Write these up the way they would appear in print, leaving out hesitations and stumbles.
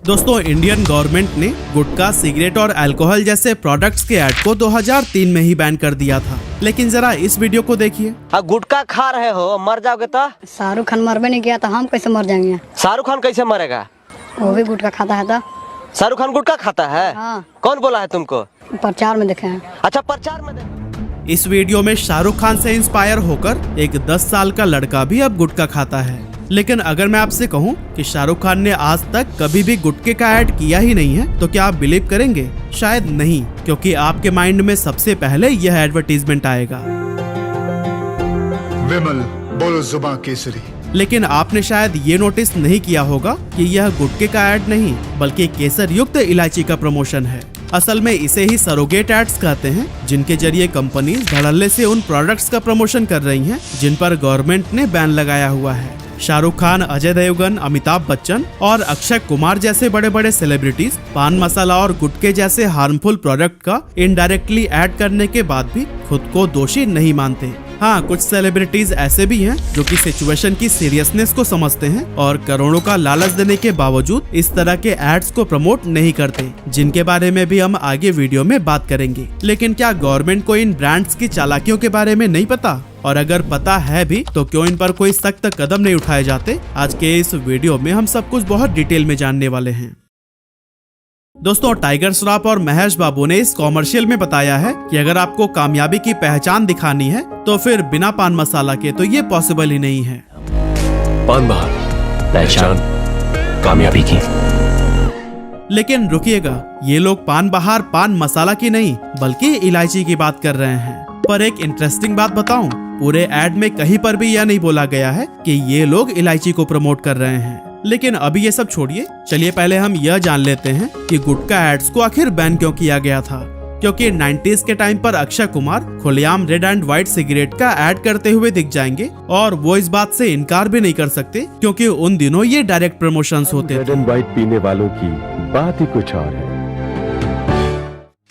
दोस्तों, Indian government ने गुटखा, cigarette और अल्कोहल जैसे प्रोडक्ट्स के ऐड को 2003 में ही बैन कर दिया था। लेकिन जरा इस वीडियो को देखिए। गुटखा खा रहे हो, मर जाओगे तो? शाहरुख खान मरबे नहीं किया तो हम कैसे मर जाएंगे? शाहरुख खान कैसे मरेगा? वो भी गुटखा खाता है था। शाहरुख खान गुटखा खाता है? हाँ। कौन बोला है तुमको? प्रचार में देखे हैं। अच्छा, प्रचार में देखे। इस वीडियो में शाहरुख खान से इंस्पायर होकर एक 10 साल का लड़का भी अब गुटखा खाता है। लेकिन अगर मैं आपसे कहूं कि शाहरुख खान ने आज तक कभी भी गुटखे का ऐड किया ही नहीं है, तो क्या आप बिलीव करेंगे? शायद नहीं, क्योंकि आपके माइंड में सबसे पहले यह एडवर्टीजमेंट आएगा। विमल बोलो जुबां केसरी। लेकिन आपने शायद ये नोटिस नहीं किया होगा कि यह गुटखे का ऐड नहीं, बल्कि केसर युक्त इलायची का प्रमोशन है। असल में इसे ही सरोगेट एड्स कहते हैं, जिनके जरिए कंपनीज धड़ल्ले से उन प्रोडक्ट्स का प्रमोशन कर रही हैं जिन पर गवर्नमेंट ने बैन लगाया हुआ है। शाहरुख खान, अजय देवगन, अमिताभ बच्चन और अक्षय कुमार जैसे बड़े बड़े सेलिब्रिटीज पान मसाला और गुटखे जैसे हार्मफुल प्रोडक्ट का इनडायरेक्टली ऐड करने के बाद भी खुद को दोषी नहीं मानते। हाँ, कुछ सेलिब्रिटीज ऐसे भी हैं जो कि सिचुएशन की सीरियसनेस को समझते हैं और करोड़ों का लालच देने के बावजूद इस तरह के एड्स को प्रमोट नहीं करते, जिनके बारे में भी हम आगे वीडियो में बात करेंगे। लेकिन क्या गवर्नमेंट को इन ब्रांड्स की चालाकियों के बारे में नहीं पता? और अगर पता है भी तो क्यों इन पर कोई सख्त कदम नहीं उठाए जाते? आज के इस वीडियो में हम सब कुछ बहुत डिटेल में जानने वाले हैं। दोस्तों, टाइगर श्रॉफ और महेश बाबू ने इस कॉमर्शियल में बताया है कि अगर आपको कामयाबी की पहचान दिखानी है तो फिर बिना पान मसाला के तो ये पॉसिबल ही नहीं है। पान बहार पहचान कामयाबी की। लेकिन रुकिएगा, ये लोग पान बहार पान मसाला की नहीं बल्कि इलायची की बात कर रहे हैं। पर एक इंटरेस्टिंग बात बताऊं, पूरे ऐड में कहीं पर भी यह नहीं बोला गया है कि ये लोग इलायची को प्रमोट कर रहे हैं। लेकिन अभी ये सब छोड़िए, चलिए पहले हम यह जान लेते हैं कि गुटखा एड्स को आखिर बैन क्यों किया गया था। क्योंकि 90s के टाइम पर अक्षय कुमार खुलेआम रेड एंड व्हाइट सिगरेट का ऐड करते हुए दिख जाएंगे और वो इस बात से इनकार भी नहीं कर सकते, क्योंकि उन दिनों ये डायरेक्ट प्रमोशंस होते थे। रेड एंड व्हाइट पीने वालों की बात ही कुछ और है।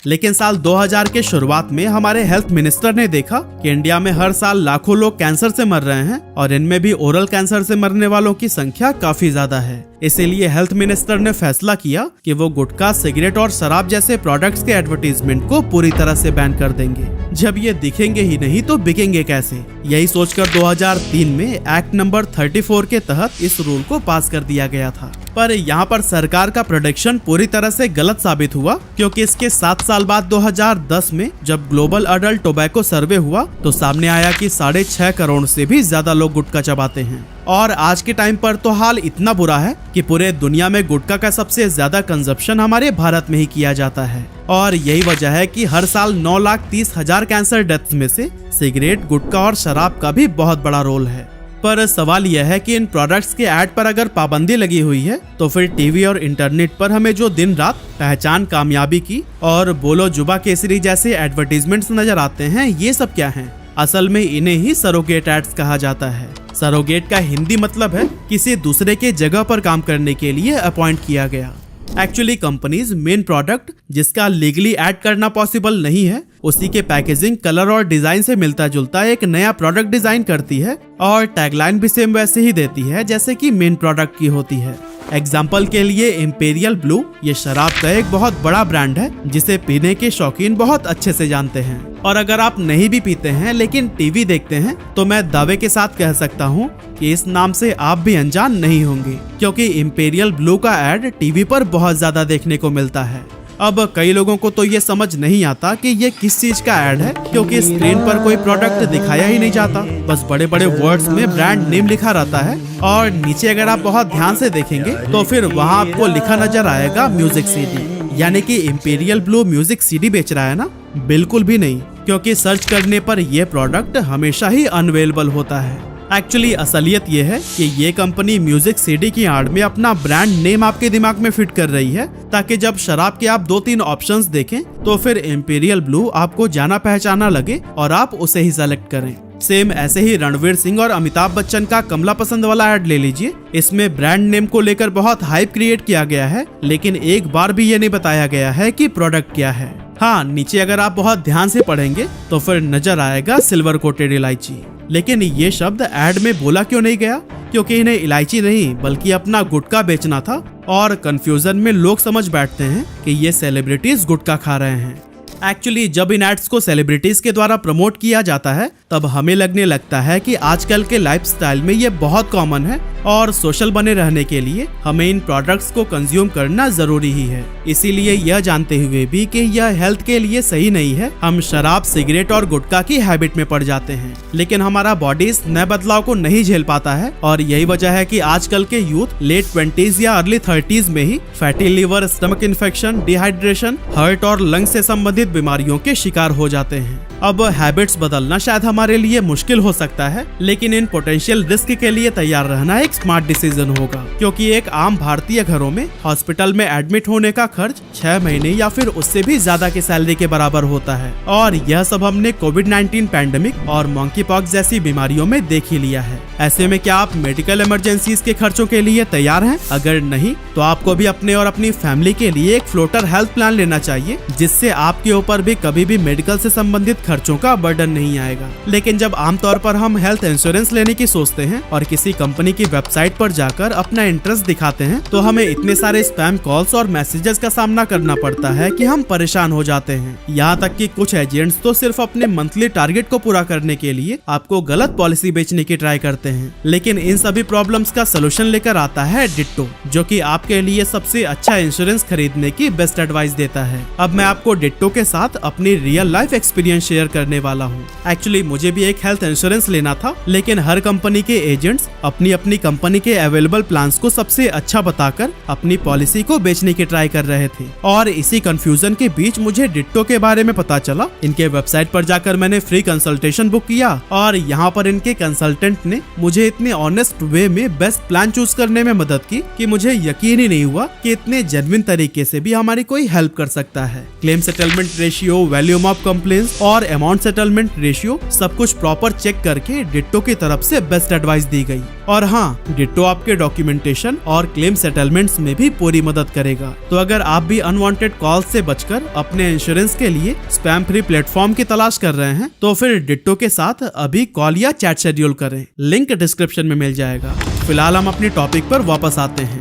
लेकिन साल 2000 के शुरुआत में हमारे हेल्थ मिनिस्टर ने देखा कि इंडिया में हर साल लाखों लोग कैंसर से मर रहे हैं और इनमें भी ओरल कैंसर से मरने वालों की संख्या काफी ज्यादा है। इसीलिए हेल्थ मिनिस्टर ने फैसला किया कि वो गुटखा, सिगरेट और शराब जैसे प्रोडक्ट्स के एडवर्टीजमेंट को पूरी तरह से बैन कर देंगे। जब ये दिखेंगे ही नहीं तो बिकेंगे कैसे? यही सोचकर 2003 में एक्ट नंबर 34 के तहत इस रूल को पास कर दिया गया था। पर यहाँ पर सरकार का प्रेडिक्शन पूरी तरह से गलत साबित हुआ, क्योंकि इसके 7 साल बाद 2010 में जब ग्लोबल अडल्ट टोबैको सर्वे हुआ तो सामने आया कि 6.5 करोड़ से भी ज्यादा लोग गुटखा चबाते हैं। और आज के टाइम पर तो हाल इतना बुरा है कि पूरे दुनिया में गुटखा का सबसे ज्यादा कंजप्शन हमारे भारत में ही किया जाता है। और यही वजह है कि हर साल 9,30,000 कैंसर डेथ्स में से सिगरेट, गुटखा और शराब का भी बहुत बड़ा रोल है। पर सवाल यह है कि इन प्रोडक्ट्स के ऐड पर अगर पाबंदी लगी हुई है तो फिर टीवी और इंटरनेट पर हमें जो दिन रात पहचान कामयाबी की और बोलो जुबा केसरी जैसे एडवर्टीजमेंट्स नजर आते हैं, ये सब क्या हैं? असल में इन्हें ही सरोगेट एड्स कहा जाता है। सरोगेट का हिंदी मतलब है किसी दूसरे के जगह पर काम करने के लिए अपॉइंट किया गया। एक्चुअली कंपनीज मेन प्रोडक्ट जिसका लीगली ऐड करना पॉसिबल नहीं है, उसी के पैकेजिंग, कलर और डिजाइन से मिलता जुलता एक नया प्रोडक्ट डिजाइन करती है और टैगलाइन भी सेम वैसे ही देती है जैसे कि मेन प्रोडक्ट की होती है। एग्जाम्पल के लिए इंपीरियल ब्लू ये शराब का एक बहुत बड़ा ब्रांड है जिसे पीने के शौकीन बहुत अच्छे से जानते हैं। और अगर आप नहीं भी पीते हैं लेकिन टीवी देखते हैं तो मैं दावे के साथ कह सकता हूँ कि इस नाम से आप भी अनजान नहीं होंगे, क्योंकि इंपीरियल ब्लू का ऐड टीवी पर बहुत ज्यादा देखने को मिलता है। अब कई लोगों को तो ये समझ नहीं आता कि ये किस चीज का ऐड है, क्योंकि स्क्रीन पर कोई प्रोडक्ट दिखाया ही नहीं जाता, बस बड़े बड़े वर्ड्स में ब्रांड नेम लिखा रहता है और नीचे अगर आप बहुत ध्यान से देखेंगे तो फिर वहाँ आपको लिखा नजर आएगा म्यूजिक सीडी। यानी कि इंपीरियल ब्लू म्यूजिक सीडी बेच रहा है ना? बिल्कुल भी नहीं, क्योंकि सर्च करने पर यह प्रोडक्ट हमेशा ही अनअवेलेबल होता है। एक्चुअली असलियत ये है कि ये कंपनी म्यूजिक सीडी की आड़ में अपना ब्रांड नेम आपके दिमाग में फिट कर रही है, ताकि जब शराब के आप 2-3 ऑप्शंस देखें तो फिर इंपीरियल ब्लू आपको जाना पहचाना लगे और आप उसे ही सेलेक्ट करें। सेम ऐसे ही रणवीर सिंह और अमिताभ बच्चन का कमला पसंद वाला ऐड ले लीजिए। इसमें ब्रांड नेम को लेकर बहुत हाइप क्रिएट किया गया है, लेकिन एक बार भी ये नहीं बताया गया है कि प्रोडक्ट क्या है। हाँ, नीचे अगर आप बहुत ध्यान से पढ़ेंगे तो फिर नजर आएगा सिल्वर कोटेड इलायची। लेकिन ये शब्द ऐड में बोला क्यों नहीं गया? क्योंकि इन्हें इलायची नहीं बल्कि अपना गुटखा बेचना था और कंफ्यूजन में लोग समझ बैठते हैं कि ये सेलिब्रिटीज गुटखा खा रहे हैं। एक्चुअली जब इन एड्स को सेलिब्रिटीज के द्वारा प्रमोट किया जाता है तब हमें लगने लगता है कि आजकल के लाइफस्टाइल में ये बहुत कॉमन है और सोशल बने रहने के लिए हमें इन प्रोडक्ट्स को कंज्यूम करना जरूरी ही है। इसीलिए यह जानते हुए भी कि यह हेल्थ के लिए सही नहीं है, हम शराब, सिगरेट और गुटखा की हैबिट में पड़ जाते हैं। लेकिन हमारा बॉडी इस नए बदलाव को नहीं झेल पाता है और यही वजह है कि आजकल के यूथ लेट 20s या अर्ली 30s में ही fatty liver, stomach infection, dehydration, heart और लंग से संबंधित बीमारियों के शिकार हो जाते हैं। अब हैबिट्स बदलना शायद हमारे लिए मुश्किल हो सकता है, लेकिन इन पोटेंशियल रिस्क के लिए तैयार रहना एक स्मार्ट डिसीजन होगा, क्योंकि एक आम भारतीय घरों में हॉस्पिटल में एडमिट होने का खर्च 6 महीने या फिर उससे भी ज्यादा की सैलरी के बराबर होता है। और यह सब हमने कोविड-19 पैंडेमिक और मंकी पॉक्स जैसी बीमारियों में देख ही लिया है। ऐसे में क्या आप मेडिकल इमरजेंसीज के खर्चों के लिए तैयार हैं? अगर नहीं तो आपको भी अपने और अपनी फैमिली के लिए एक फ्लोटर हेल्थ प्लान लेना चाहिए, जिससे आपके ऊपर भी कभी भी मेडिकल से संबंधित खर्चों का बर्डन नहीं आएगा। लेकिन जब आमतौर पर हम हेल्थ इंश्योरेंस लेने की सोचते हैं और किसी कंपनी की वेबसाइट पर जाकर अपना इंटरेस्ट दिखाते हैं तो हमें इतने सारे स्पैम कॉल्स और मैसेजेस का सामना करना पड़ता है कि हम परेशान हो जाते हैं। यहाँ तक कि कुछ एजेंट्स तो सिर्फ अपने मंथली टारगेट को पूरा करने के लिए आपको गलत पॉलिसी बेचने की ट्राई करते हैं। लेकिन इन सभी प्रॉब्लम्स का सोल्यूशन लेकर आता है डिट्टो, जो कि आपके लिए सबसे अच्छा इंश्योरेंस खरीदने की बेस्ट एडवाइस देता है। अब मैं आपको डिट्टो के साथ अपनी रियल लाइफ एक्सपीरियंस शेयर करने वाला हूँ। एक्चुअली मुझे भी एक हेल्थ इंश्योरेंस लेना था, लेकिन हर कंपनी के एजेंट्स अपनी अपनी कंपनी के अवेलेबल प्लान्स को सबसे अच्छा बताकर अपनी पॉलिसी को बेचने की ट्राई कर रहे थे। और इसी कंफ्यूजन के बीच मुझे डिट्टो के बारे में पता चला। इनके वेबसाइट पर जाकर मैंने फ्री कंसल्टेशन बुक किया और यहाँ पर इनके कंसल्टेंट ने मुझे इतने ऑनेस्ट वे में बेस्ट प्लान चूज करने में मदद की कि मुझे यकीन ही नहीं हुआ कि इतने जेन्युइन तरीके से भी हमारी कोई हेल्प कर सकता है। Claim settlement ratio, volume of complaints और अमाउंट सेटलमेंट रेशियो सब कुछ प्रॉपर चेक करके डिट्टो की तरफ से बेस्ट एडवाइस दी गई। और हाँ, डिट्टो आपके डॉक्यूमेंटेशन और क्लेम सेटलमेंट्स में भी पूरी मदद करेगा। तो अगर आप भी अनवांटेड कॉल से बचकर अपने इंश्योरेंस के लिए स्पैम फ्री प्लेटफॉर्म की तलाश कर रहे हैं तो फिर डिट्टो के साथ अभी कॉल या चैट शेड्यूल करें, लिंक डिस्क्रिप्शन में मिल जाएगा। फिलहाल हम अपनी टॉपिक पर वापस आते हैं।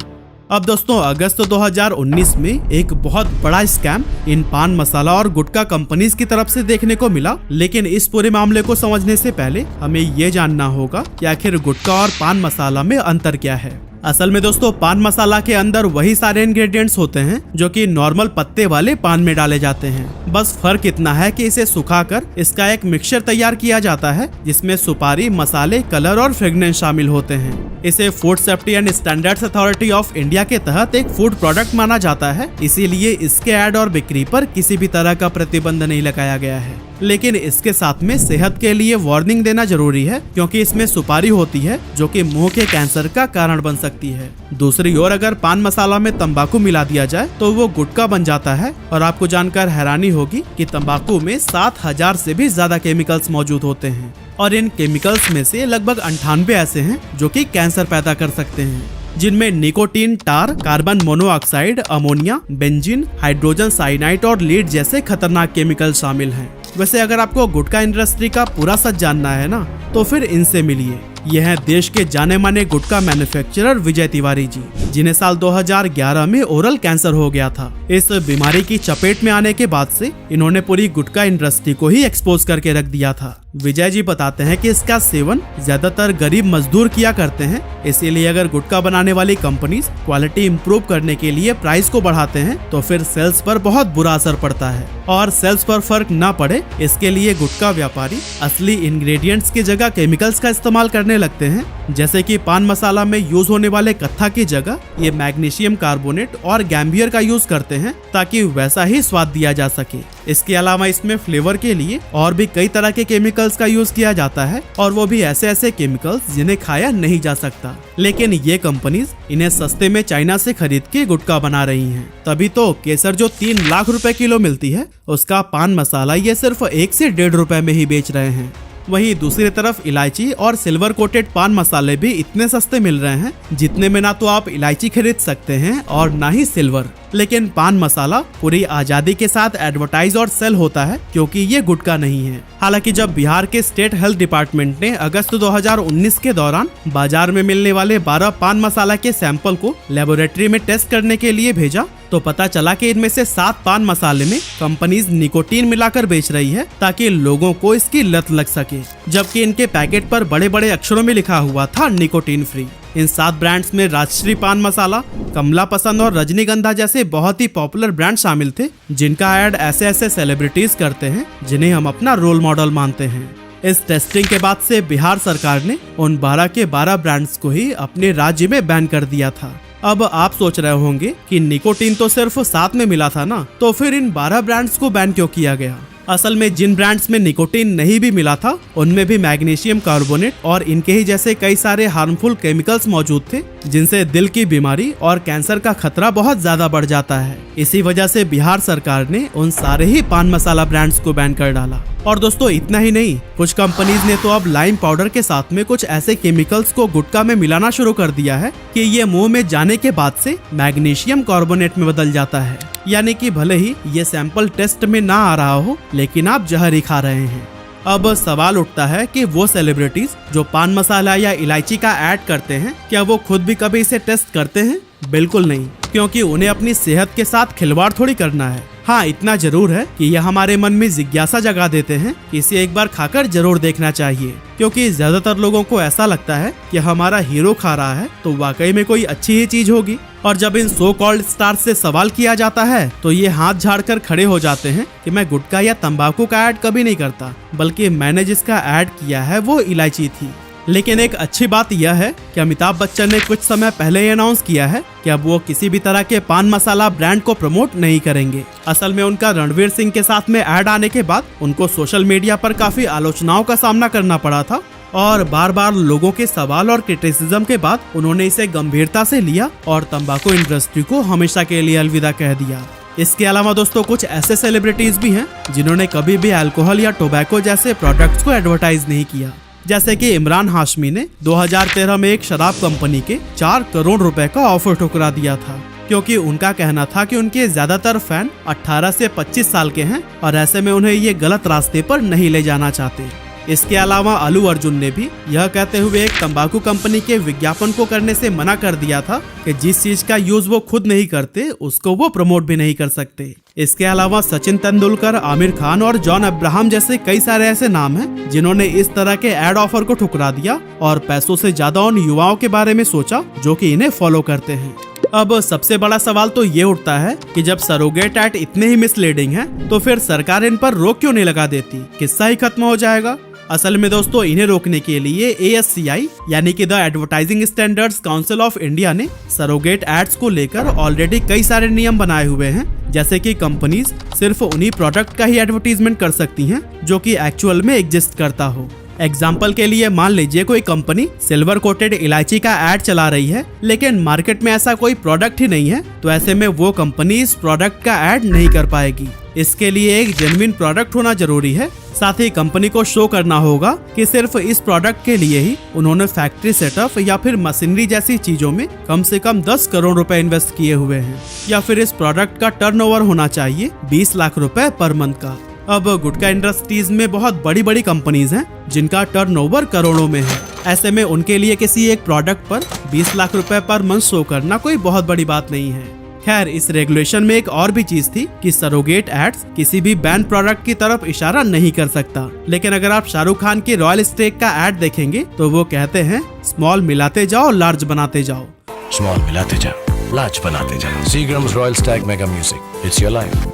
अब दोस्तों, अगस्त 2019 में एक बहुत बड़ा स्कैम इन पान मसाला और गुटखा कंपनीज की तरफ से देखने को मिला। लेकिन इस पूरे मामले को समझने से पहले हमें ये जानना होगा कि आखिर गुटखा और पान मसाला में अंतर क्या है। असल में दोस्तों, पान मसाला के अंदर वही सारे इंग्रेडिएंट्स होते हैं जो कि नॉर्मल पत्ते वाले पान में डाले जाते हैं। बस फर्क इतना है कि इसे सुखाकर इसका एक मिक्सचर तैयार किया जाता है, जिसमें सुपारी, मसाले, कलर और फ्रेग्रेंस शामिल होते हैं। इसे food safety and standards authority of India के तहत एक फूड प्रोडक्ट माना जाता है, इसीलिए इसके ऐड और बिक्री पर किसी भी तरह का प्रतिबंध नहीं लगाया गया है। लेकिन इसके साथ में सेहत के लिए वार्निंग देना जरूरी है, क्योंकि इसमें सुपारी होती है जो कि मुंह के कैंसर का कारण बन सकती है। दूसरी ओर अगर पान मसाला में तंबाकू मिला दिया जाए तो वो गुटखा बन जाता है। और आपको जानकर हैरानी होगी कि तंबाकू में 7000 से भी ज्यादा केमिकल्स मौजूद होते हैं और इन केमिकल्स में से लगभग 98 ऐसे हैं जो कि कैंसर पैदा कर सकते हैं, जिनमें nicotine, tar, carbon monoxide, ammonia, benzene, hydrogen cyanide और लीड जैसे खतरनाक केमिकल शामिल हैं। वैसे अगर आपको गुटखा इंडस्ट्री का पूरा सच जानना है ना, तो फिर इनसे मिलिए। यह है देश के जाने माने गुटखा मैन्युफैक्चरर विजय तिवारी जी, जिन्हें साल 2011 में ओरल कैंसर हो गया था। इस बीमारी की चपेट में आने के बाद से इन्होंने पूरी गुटखा इंडस्ट्री को ही एक्सपोज करके रख दिया था। विजय जी बताते हैं कि इसका सेवन ज्यादातर गरीब मजदूर किया करते हैं, इसीलिए अगर गुटखा बनाने वाली कंपनीज क्वालिटी इंप्रूव करने के लिए प्राइस को बढ़ाते हैं तो फिर सेल्स पर बहुत बुरा असर पड़ता है। और सेल्स पर फर्क ना पड़े इसके लिए गुटखा व्यापारी असली इंग्रेडिएंट्स की जगह केमिकल्स का इस्तेमाल करने लगते हैं, जैसे कि पान मसाला में यूज होने वाले कत्था की जगह ये मैग्नीशियम कार्बोनेट और गैम्बियर का यूज करते हैं, ताकि वैसा ही स्वाद दिया जा सके। इसके अलावा इसमें फ्लेवर के लिए और भी कई तरह के केमिकल्स का यूज किया जाता है, और वो भी ऐसे ऐसे केमिकल्स जिन्हें खाया नहीं जा सकता। लेकिन ये कंपनीज इन्हें सस्ते में चाइना से खरीद के गुटखा बना रही हैं। तभी तो केसर जो 3 लाख रुपए किलो मिलती है, उसका पान मसाला ये सिर्फ 1 से 1.5 रुपए में ही बेच रहे हैं। वहीं दूसरी तरफ इलायची और सिल्वर कोटेड पान मसाले भी इतने सस्ते मिल रहे हैं जितने में ना तो आप इलायची खरीद सकते हैं और ना ही सिल्वर। लेकिन पान मसाला पूरी आजादी के साथ एडवर्टाइज और सेल होता है क्योंकि ये गुटखा नहीं है। हालांकि जब बिहार के स्टेट हेल्थ डिपार्टमेंट ने अगस्त 2019 के दौरान बाजार में मिलने वाले 12 पान मसाला के सैंपल को लेबोरेटरी में टेस्ट करने के लिए भेजा तो पता चला कि इनमें से 7 पान मसाले में कंपनीज निकोटीन मिलाकर बेच रही है ताकि लोगों को इसकी लत लग सके, जबकि इनके पैकेट पर बड़े बड़े अक्षरों में लिखा हुआ था निकोटीन फ्री। इन 7 ब्रांड्स में राजश्री पान मसाला, कमला पसंद और रजनीगंधा जैसे बहुत ही पॉपुलर ब्रांड शामिल थे जिनका ऐड ऐसे ऐसे सेलिब्रिटीज करते हैं जिन्हें हम अपना रोल मॉडल मानते हैं। इस टेस्टिंग के बाद से बिहार सरकार ने उन 12 के 12 ब्रांड्स को ही अपने राज्य में बैन कर दिया था। अब आप सोच रहे होंगे कि निकोटीन तो सिर्फ 7 में मिला था ना, तो फिर इन 12 ब्रांड्स को बैन क्यों किया गया? असल में जिन ब्रांड्स में निकोटीन नहीं भी मिला था उनमें भी मैग्नीशियम कार्बोनेट और इनके ही जैसे कई सारे हार्मफुल केमिकल्स मौजूद थे जिनसे दिल की बीमारी और कैंसर का खतरा बहुत ज्यादा बढ़ जाता है। इसी वजह से बिहार सरकार ने उन सारे ही पान मसाला ब्रांड्स को बैन कर डाला। और दोस्तों इतना ही नहीं, कुछ कंपनीज ने तो अब लाइम पाउडर के साथ में कुछ ऐसे केमिकल्स को गुटखा में मिलाना शुरू कर दिया है कि ये मुंह में जाने के बाद से मैग्नीशियम कार्बोनेट में बदल जाता है। यानी कि भले ही ये सैंपल टेस्ट में ना आ रहा हो लेकिन आप जहर ही खा रहे हैं। अब सवाल उठता है कि वो सेलिब्रिटीज जो पान मसाला या इलायची का ऐड करते हैं क्या वो खुद भी कभी इसे टेस्ट करते हैं? बिल्कुल नहीं, क्योंकि उन्हें अपनी सेहत के साथ खिलवाड़ थोड़ी करना है। हाँ, इतना जरूर है कि यह हमारे मन में जिज्ञासा जगा देते हैं कि इसे एक बार खाकर जरूर देखना चाहिए, क्योंकि ज्यादातर लोगों को ऐसा लगता है कि हमारा हीरो खा रहा है तो वाकई में कोई अच्छी ही चीज होगी। और जब इन सो कॉल्ड स्टार से सवाल किया जाता है तो ये हाथ झाड़कर खड़े हो जाते हैं कि मैं गुटखा या तंबाकू का ऐड कभी नहीं करता, बल्कि मैंने जिसका ऐड किया है वो इलायची थी। लेकिन एक अच्छी बात यह है कि अमिताभ बच्चन ने कुछ समय पहले ही अनाउंस किया है कि अब वो किसी भी तरह के पान मसाला ब्रांड को प्रमोट नहीं करेंगे। असल में उनका रणवीर सिंह के साथ में ऐड आने के बाद उनको सोशल मीडिया पर काफी आलोचनाओं का सामना करना पड़ा था और बार बार लोगों के सवाल और क्रिटिसिज्म के बाद उन्होंने इसे गंभीरता से लिया और तंबाकू इंडस्ट्री को हमेशा के लिए अलविदा कह दिया। इसके अलावा दोस्तों कुछ ऐसे सेलिब्रिटीज भी हैं जिन्होंने कभी भी अल्कोहल या टोबैको जैसे प्रोडक्ट्स को एडवर्टाइज नहीं किया, जैसे कि इमरान हाशमी ने 2013 में एक शराब कंपनी के 4 करोड़ रुपए का ऑफर ठुकरा दिया था, क्योंकि उनका कहना था कि उनके ज्यादातर फैन 18 से 25 साल के हैं और ऐसे में उन्हें ये गलत रास्ते पर नहीं ले जाना चाहते। इसके अलावा अल्लू अर्जुन ने भी यह कहते हुए एक तंबाकू कंपनी के विज्ञापन को करने से मना कर दिया था कि जिस चीज का यूज वो खुद नहीं करते उसको वो प्रमोट भी नहीं कर सकते। इसके अलावा सचिन तेंदुलकर, आमिर खान और जॉन अब्राहम जैसे कई सारे ऐसे नाम हैं जिन्होंने इस तरह के एड ऑफर को ठुकरा दिया और पैसों से ज्यादा उन युवाओं के बारे में सोचा जो कि इन्हें फॉलो करते हैं। अब सबसे बड़ा सवाल तो ये उठता है कि जब सरोगेट ऐड इतने ही मिसलीडिंग हैं, तो फिर सरकार इन पर रोक क्यों नहीं लगा देती? किस्सा ही खत्म हो जाएगा। असल में दोस्तों इन्हें रोकने के लिए ASCI यानी कि the advertising standards council of India ने सरोगेट एड्स को लेकर ऑलरेडी कई सारे नियम बनाए हुए हैं, जैसे कि कंपनीज सिर्फ उन्हीं प्रोडक्ट का ही एडवर्टीजमेंट कर सकती हैं जो कि एक्चुअल में एग्जिस्ट करता हो। एग्जाम्पल के लिए मान लीजिए कोई कंपनी सिल्वर कोटेड इलायची का ऐड चला रही है लेकिन मार्केट में ऐसा कोई प्रोडक्ट ही नहीं है, तो ऐसे में वो कंपनी इस प्रोडक्ट का ऐड नहीं कर पाएगी। इसके लिए एक जेन्युइन प्रोडक्ट होना जरूरी है। साथ ही कंपनी को शो करना होगा कि सिर्फ इस प्रोडक्ट के लिए ही उन्होंने फैक्ट्री सेटअप या फिर मशीनरी जैसी चीजों में कम से कम 10 करोड़ रुपए इन्वेस्ट किए हुए हैं, या फिर इस प्रोडक्ट का टर्नओवर होना चाहिए 20 लाख रुपए पर मंथ का। अब गुटखा इंडस्ट्रीज में बहुत बड़ी बड़ी कंपनीज हैं जिनका टर्नओवर करोड़ों में है। ऐसे में उनके लिए किसी एक प्रोडक्ट पर 20 लाख रुपए पर मंथ शो करना कोई बहुत बड़ी बात नहीं है। खैर, इस रेगुलेशन में एक और भी चीज थी कि सरोगेट एड्स किसी भी बैन प्रोडक्ट की तरफ इशारा नहीं कर सकता। लेकिन अगर आप शाहरुख खान के रॉयल स्टेक का ऐड देखेंगे तो वो कहते हैं स्मॉल मिलाते जाओ लार्ज बनाते जाओ। स्मॉल मिलाते जाओ लार्ज बनाते जाओ। Seagram's royal Stag mega music, it's your life,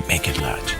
make it large.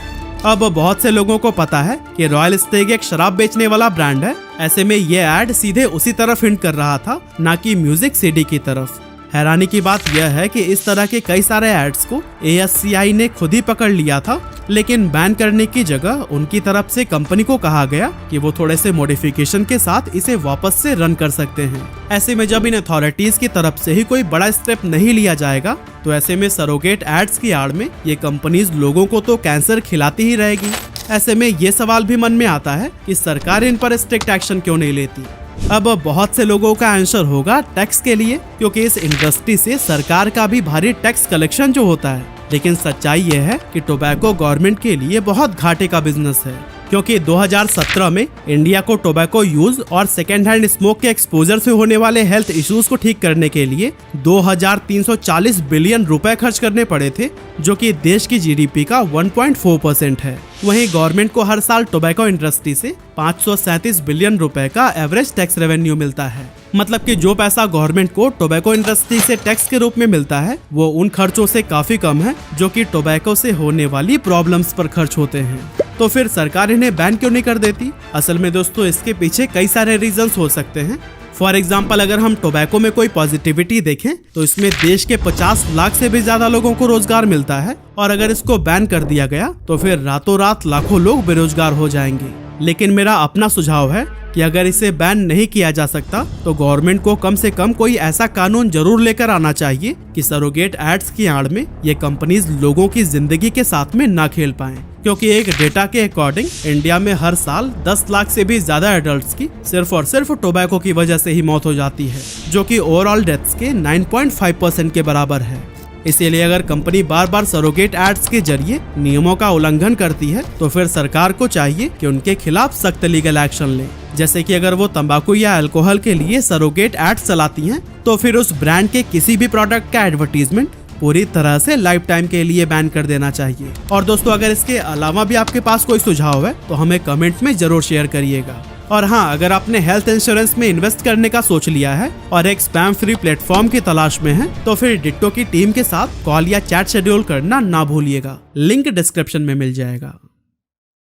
अब बहुत से लोगों को पता है कि रॉयल स्टेग एक शराब बेचने वाला ब्रांड है। ऐसे में ये ऐड सीधे उसी तरफ हिंट कर रहा था, ना कि म्यूजिक सीडी की तरफ। हैरानी की बात यह है कि इस तरह के कई सारे एड्स को ASCI ने खुद ही पकड़ लिया था, लेकिन बैन करने की जगह उनकी तरफ से कंपनी को कहा गया कि वो थोड़े से मॉडिफिकेशन के साथ इसे वापस से रन कर सकते हैं। ऐसे में जब इन अथॉरिटीज की तरफ से ही कोई बड़ा स्टेप नहीं लिया जाएगा, तो ऐसे में सरोगेट एड्स की आड़ में ये कंपनीज लोगों को तो कैंसर खिलाती ही रहेगी। ऐसे में ये सवाल भी मन में आता है कि सरकार इन पर स्ट्रिक्ट एक्शन क्यों नहीं लेती। अब बहुत से लोगों का आंसर होगा टैक्स के लिए, क्योंकि इस इंडस्ट्री से सरकार का भी भारी टैक्स कलेक्शन जो होता है। लेकिन सच्चाई ये है कि टोबैको गवर्नमेंट के लिए बहुत घाटे का बिजनेस है, क्योंकि 2017 में इंडिया को टोबैको यूज और सेकेंड हैंड स्मोक के एक्सपोजर से होने वाले हेल्थ इश्यूज को ठीक करने के लिए 2340 बिलियन रुपए खर्च करने पड़े थे, जो कि देश की जीडीपी का 1.4% है। वहीं गवर्नमेंट को हर साल टोबैको इंडस्ट्री से 537 बिलियन रुपए का एवरेज टैक्स रेवेन्यू मिलता है। मतलब कि जो पैसा गवर्नमेंट को टोबैको इंडस्ट्री से टैक्स के रूप में मिलता है वो उन खर्चों से काफी कम है जो कि टोबैको से होने वाली प्रॉब्लम्स पर खर्च होते हैं। तो फिर सरकार इन्हें बैन क्यों नहीं कर देती? असल में दोस्तों इसके पीछे कई सारे रीजंस हो सकते हैं। फॉर एग्जाम्पल, अगर हम टोबैको में कोई पॉजिटिविटी देखें तो इसमें देश के 50 लाख से भी ज्यादा लोगों को रोजगार मिलता है, और अगर इसको बैन कर दिया गया तो फिर रातों रात लाखों लोग बेरोजगार हो जाएंगे। लेकिन मेरा अपना सुझाव है कि अगर इसे बैन नहीं किया जा सकता तो गवर्नमेंट को कम से कम कोई ऐसा कानून जरूर लेकर आना चाहिए कि सरोगेट एड्स की आड़ में ये कंपनीज लोगों की जिंदगी के साथ में ना खेल पाएं। क्योंकि एक डेटा के अकॉर्डिंग इंडिया में हर साल 10 लाख से भी ज्यादा एडल्ट्स की सिर्फ और सिर्फ टोबैको की वजह से ही मौत हो जाती है, जो कि ओवरऑल डेथ्स के 9.5% के बराबर है। इसीलिए अगर कंपनी बार बार सरोगेट एड्स के जरिए नियमों का उल्लंघन करती है तो फिर सरकार को चाहिए कि उनके खिलाफ सख्त लीगल एक्शन ले। जैसे कि अगर वो तंबाकू या अल्कोहल के लिए सरोगेट एड्स चलाती हैं तो फिर उस ब्रांड के किसी भी प्रोडक्ट का एडवर्टीजमेंट पूरी तरह से लाइफ टाइम के लिए बैन कर देना चाहिए। और दोस्तों अगर इसके अलावा भी आपके पास कोई सुझाव है तो हमें कमेंट में जरूर शेयर करिएगा। और हाँ, अगर आपने हेल्थ इंश्योरेंस में इन्वेस्ट करने का सोच लिया है और एक स्पैम फ्री प्लेटफॉर्म की तलाश में है तो फिर डिट्टो की टीम के साथ कॉल या चैट शेड्यूल करना ना भूलिएगा। लिंक डिस्क्रिप्शन में मिल जाएगा।